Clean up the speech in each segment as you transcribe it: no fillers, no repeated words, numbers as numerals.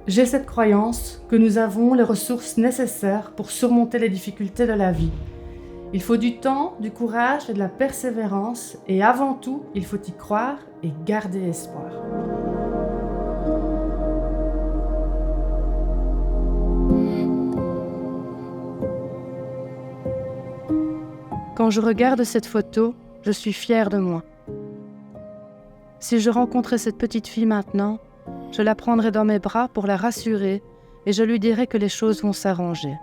J'ai cette croyance que nous avons les ressources nécessaires pour surmonter les difficultés de la vie. Il faut du temps, du courage et de la persévérance, et avant tout, il faut y croire et garder espoir. Quand je regarde cette photo, je suis fière de moi. Si je rencontrais cette petite fille maintenant, je la prendrais dans mes bras pour la rassurer et je lui dirais que les choses vont s'arranger.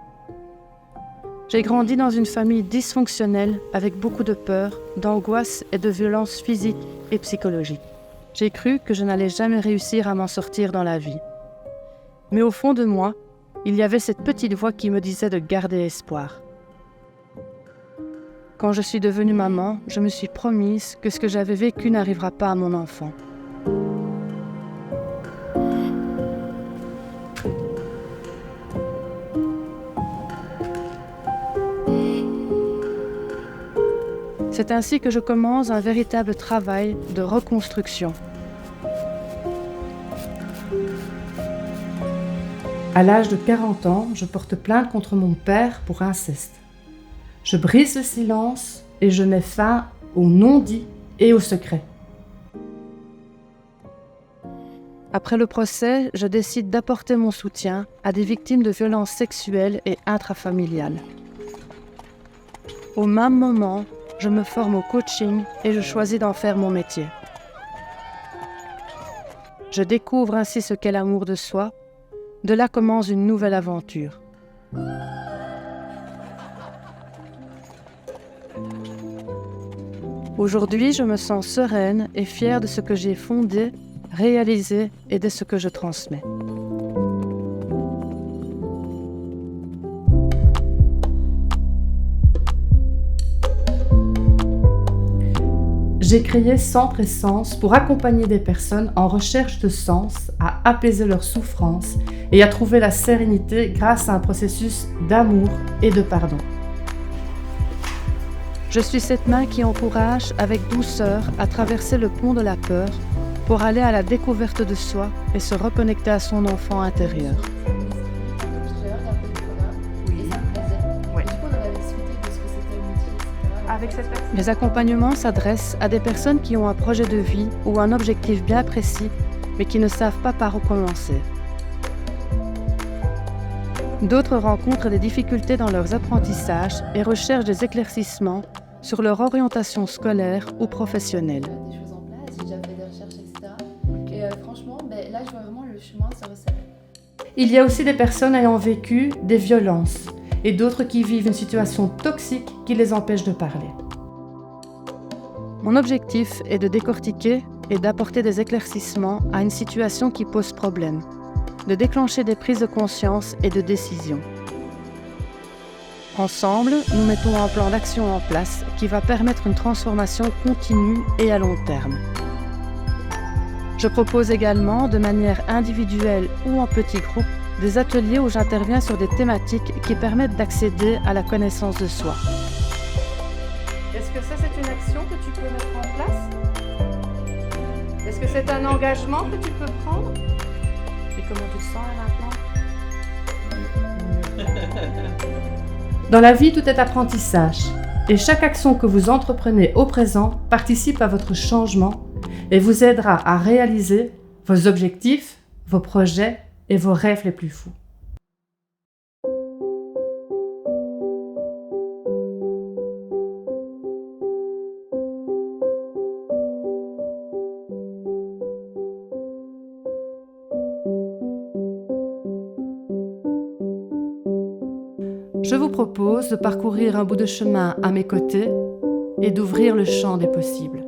J'ai grandi dans une famille dysfonctionnelle avec beaucoup de peur, d'angoisse et de violence physique et psychologique. J'ai cru que je n'allais jamais réussir à m'en sortir dans la vie. Mais au fond de moi, il y avait cette petite voix qui me disait de garder espoir. Quand je suis devenue maman, je me suis promise que ce que j'avais vécu n'arrivera pas à mon enfant. C'est ainsi que je commence un véritable travail de reconstruction. À l'âge de 40 ans, je porte plainte contre mon père pour inceste. Je brise le silence et je mets fin au non-dit et au secret. Après le procès, je décide d'apporter mon soutien à des victimes de violences sexuelles et intrafamiliales. Au même moment, je me forme au coaching et je choisis d'en faire mon métier. Je découvre ainsi ce qu'est l'amour de soi. De là commence une nouvelle aventure. Aujourd'hui, je me sens sereine et fière de ce que j'ai fondé, réalisé et de ce que je transmets. J'ai créé Centre Essence pour accompagner des personnes en recherche de sens à apaiser leur souffrance et à trouver la sérénité grâce à un processus d'amour et de pardon. Je suis cette main qui encourage avec douceur à traverser le pont de la peur pour aller à la découverte de soi et se reconnecter à son enfant intérieur. Les accompagnements s'adressent à des personnes qui ont un projet de vie ou un objectif bien précis, mais qui ne savent pas par où commencer. D'autres rencontrent des difficultés dans leurs apprentissages et recherchent des éclaircissements sur leur orientation scolaire ou professionnelle. Des choses en place, j'ai déjà fait des recherches, etc. Et franchement, là, je vois vraiment le chemin se resserrer. Il y a aussi des personnes ayant vécu des violences et d'autres qui vivent une situation toxique qui les empêche de parler. Mon objectif est de décortiquer et d'apporter des éclaircissements à une situation qui pose problème, de déclencher des prises de conscience et de décision. Ensemble, nous mettons un plan d'action en place qui va permettre une transformation continue et à long terme. Je propose également, de manière individuelle ou en petits groupes, des ateliers où j'interviens sur des thématiques qui permettent d'accéder à la connaissance de soi. Est-ce que ça, c'est une action que tu peux mettre en place? Est-ce que c'est un engagement que tu peux prendre? Et comment tu te sens là maintenant? Dans la vie, tout est apprentissage. Et chaque action que vous entreprenez au présent participe à votre changement et vous aidera à réaliser vos objectifs, vos projets et vos rêves les plus fous. Je vous propose de parcourir un bout de chemin à mes côtés et d'ouvrir le champ des possibles.